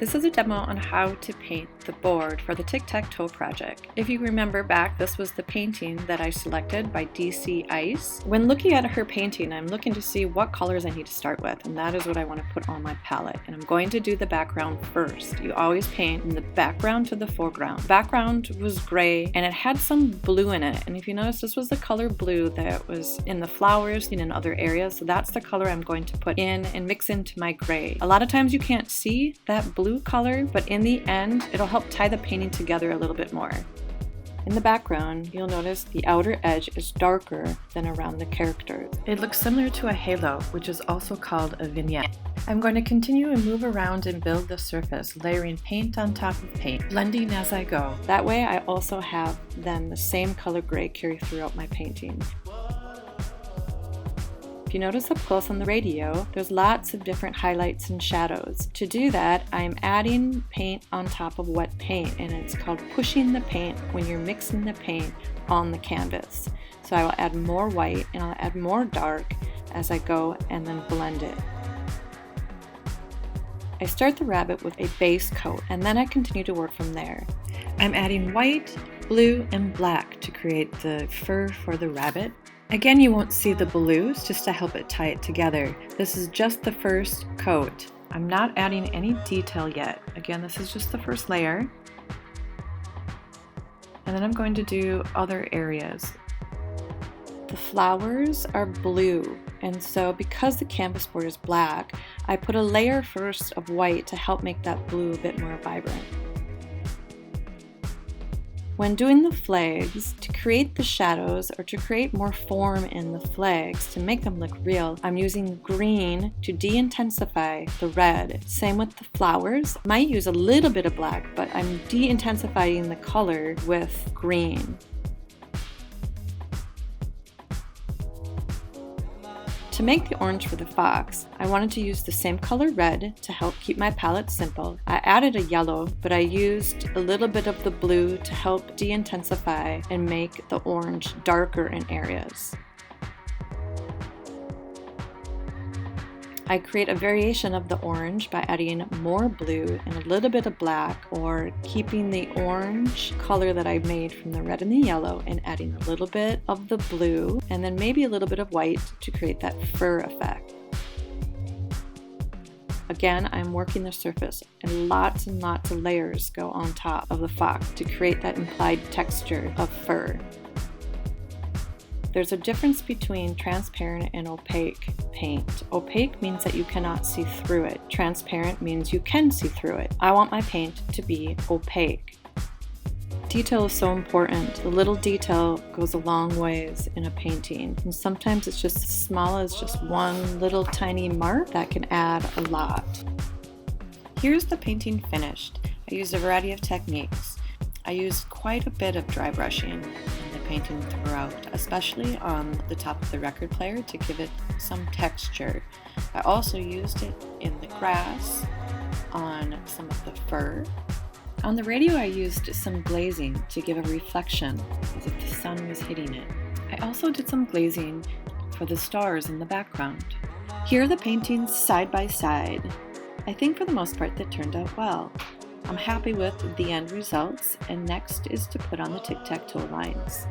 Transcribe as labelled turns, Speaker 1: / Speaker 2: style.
Speaker 1: This is a demo on how to paint the board for the TicTacToe project. If you remember back, this was the painting that I selected by DC Ice. When looking at her painting, I'm looking to see what colors I need to start with, and that is what I want to put on my palette. And I'm going to do the background first. You always paint from the background to the foreground. Background was gray, and it had some blue in it. And if you notice, this was the color blue that was in the flowers and in other areas. So that's the color I'm going to put in and mix into my gray. A lot of times you can't see that blue color, but in the end, it'll help tie the painting together a little bit more. In the background, you'll notice the outer edge is darker than around the characters. It looks similar to a halo, which is also called a vignette. I'm going to continue and move around and build the surface, layering paint on top of paint, blending as I go. That way I also have then the same color gray carry throughout my painting. If you notice up close on the radio, there's lots of different highlights and shadows. To do that, I'm adding paint on top of wet paint, and it's called pushing the paint when you're mixing the paint on the canvas. So I will add more white and I'll add more dark as I go and then blend it. I start the rabbit with a base coat and then I continue to work from there. I'm adding white, blue, and black to create the fur for the rabbit. Again, you won't see the blues just to help it tie it together. This is just the first coat. I'm not adding any detail yet. Again, this is just the first layer. And then I'm going to do other areas. The flowers are blue, and so because the canvas board is black, I put a layer first of white to help make that blue a bit more vibrant. When doing the flags, to create the shadows or to create more form in the flags, to make them look real, I'm using green to de-intensify the red. Same with the flowers. I might use a little bit of black, but I'm de-intensifying the color with green. To make the orange for the fox, I wanted to use the same color red to help keep my palette simple. I added a yellow, but I used a little bit of the blue to help de-intensify and make the orange darker in areas. I create a variation of the orange by adding more blue and a little bit of black, or keeping the orange color that I made from the red and the yellow and adding a little bit of the blue and then maybe a little bit of white to create that fur effect. Again, I'm working the surface and lots of layers go on top of the fox to create that implied texture of fur. There's a difference between transparent and opaque paint. Opaque means that you cannot see through it. Transparent means you can see through it. I want my paint to be opaque. Detail is so important. The little detail goes a long ways in a painting. And sometimes it's just as small as just one little tiny mark that can add a lot. Here's the painting finished. I used a variety of techniques. I used quite a bit of dry brushing painting throughout, especially on the top of the record player to give it some texture. I also used it in the grass, on some of the fur. On the radio I used some glazing to give a reflection as if the sun was hitting it. I also did some glazing for the stars in the background. Here are the paintings side by side. I think for the most part that turned out well. I'm happy with the end results, and next is to put on the TicTacToe lines.